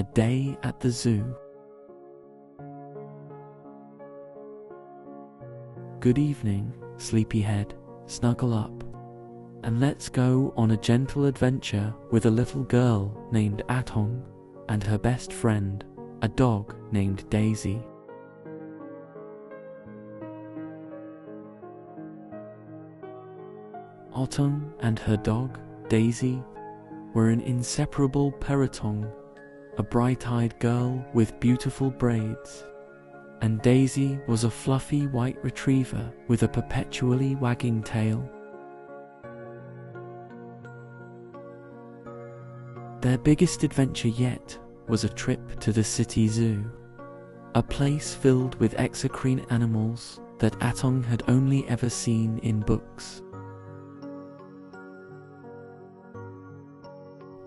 A Day at the Zoo. Good evening, sleepyhead, snuggle up, and let's go on a gentle adventure with a little girl named Atong and her best friend, a dog named Daisy. Atong and her dog, Daisy, were an inseparable paratong, a bright-eyed girl with beautiful braids, and Daisy was a fluffy white retriever with a perpetually wagging tail. Their biggest adventure yet was a trip to the city zoo, a place filled with exocrine animals that Atong had only ever seen in books.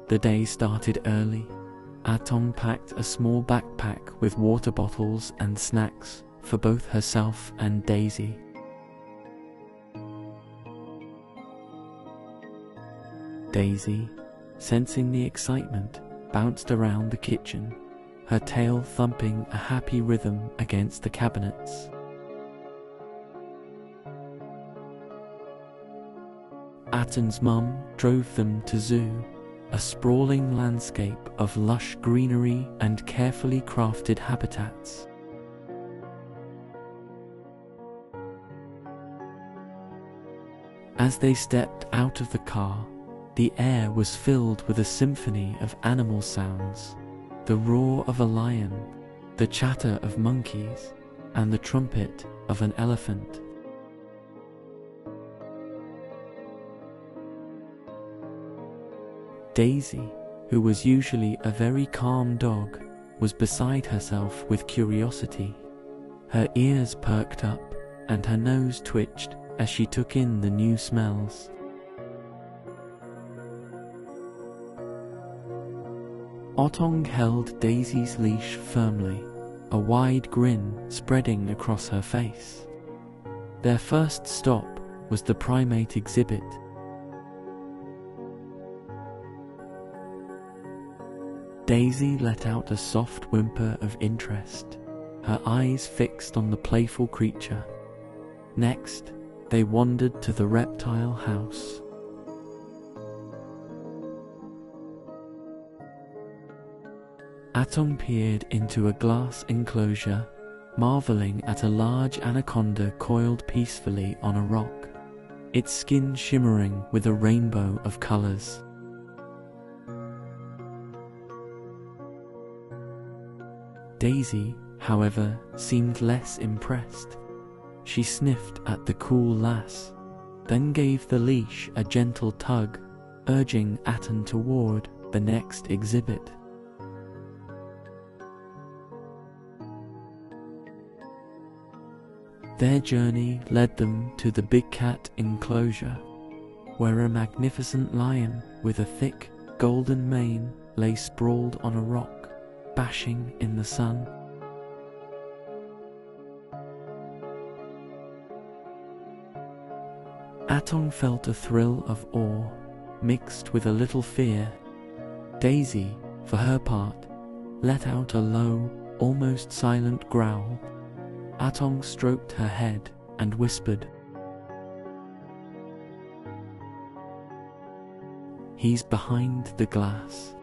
The day started early. Atong packed a small backpack with water bottles and snacks for both herself and Daisy. Daisy, sensing the excitement, bounced around the kitchen, her tail thumping a happy rhythm against the cabinets. Atong's mum drove them to zoo, a sprawling landscape of lush greenery and carefully crafted habitats. As they stepped out of the car, the air was filled with a symphony of animal sounds, the roar of a lion, the chatter of monkeys, and the trumpet of an elephant. Daisy, who was usually a very calm dog, was beside herself with curiosity. Her ears perked up and her nose twitched as she took in the new smells. Atong held Daisy's leash firmly, a wide grin spreading across her face. Their first stop was the primate exhibit. Daisy let out a soft whimper of interest, her eyes fixed on the playful creature. Next, they wandered to the reptile house. Atong peered into a glass enclosure, marveling at a large anaconda coiled peacefully on a rock, its skin shimmering with a rainbow of colors. Daisy, however, seemed less impressed. She sniffed at the cool lass, then gave the leash a gentle tug, urging Atong toward the next exhibit. Their journey led them to the big cat enclosure, where a magnificent lion with a thick, golden mane lay sprawled on a rock, bashing in the sun. Atong felt a thrill of awe, mixed with a little fear. Daisy, for her part, let out a low, almost silent growl. Atong stroked her head and whispered, "He's behind the glass."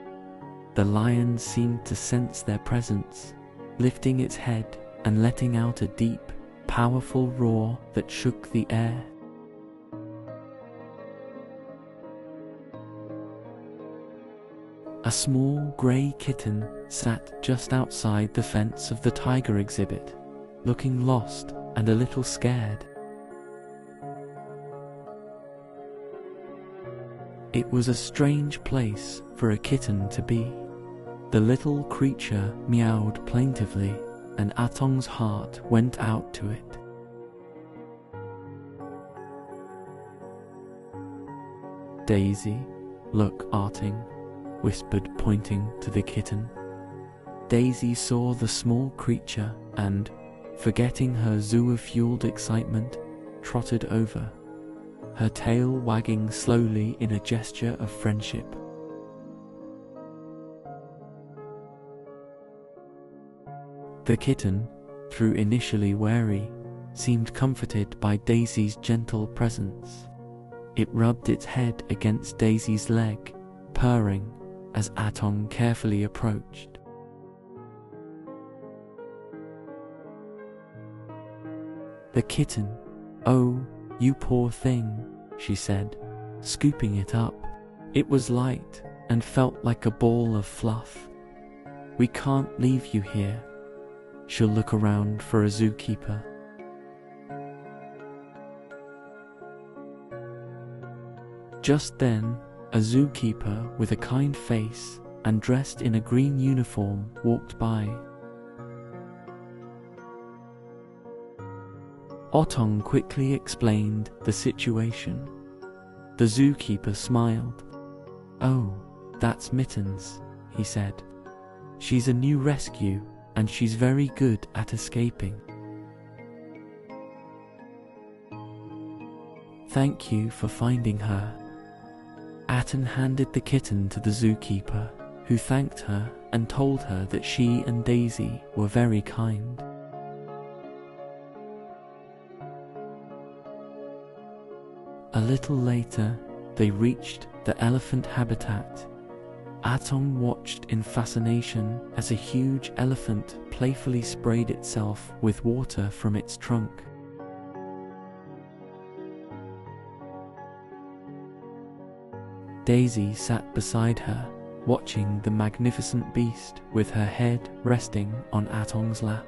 The lion seemed to sense their presence, lifting its head and letting out a deep, powerful roar that shook the air. A small grey kitten sat just outside the fence of the tiger exhibit, looking lost and a little scared. It was a strange place for a kitten to be. The little creature meowed plaintively, and Atong's heart went out to it. "Daisy, look, Atong," whispered, pointing to the kitten. Daisy saw the small creature and, forgetting her zoo-fueled excitement, trotted over, her tail wagging slowly in a gesture of friendship. The kitten, though initially wary, seemed comforted by Daisy's gentle presence. It rubbed its head against Daisy's leg, purring as Atong carefully approached. The kitten, "Oh, you poor thing," she said, scooping it up. It was light and felt like a ball of fluff. "We can't leave you here." She'll look around for a zookeeper. Just then, a zookeeper with a kind face and dressed in a green uniform walked by. Otong quickly explained the situation. The zookeeper smiled. "Oh, that's Mittens," he said. "She's a new rescue and she's very good at escaping." "Thank you for finding her." Atten handed the kitten to the zookeeper, who thanked her and told her that she and Daisy were very kind. A little later, they reached the elephant habitat. Atong watched in fascination as a huge elephant playfully sprayed itself with water from its trunk. Daisy sat beside her, watching the magnificent beast with her head resting on Atong's lap.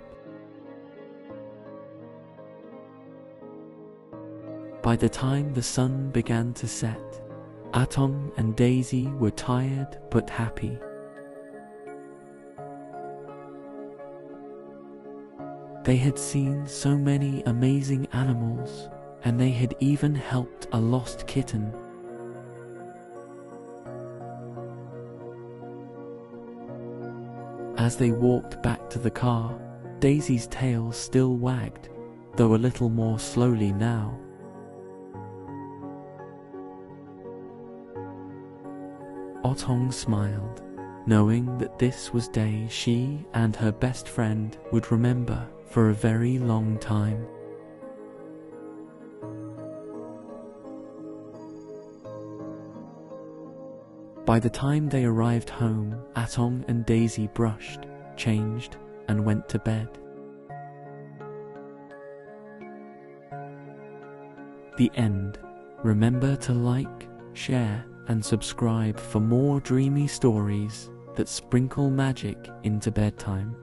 By the time the sun began to set, Atong and Daisy were tired but happy. They had seen so many amazing animals, and they had even helped a lost kitten. As they walked back to the car, Daisy's tail still wagged, though a little more slowly now. Otong smiled, knowing that this was a day she and her best friend would remember for a very long time. By the time they arrived home, Atong and Daisy brushed, changed, and went to bed. The end. Remember to like, share, and subscribe for more dreamy stories that sprinkle magic into bedtime.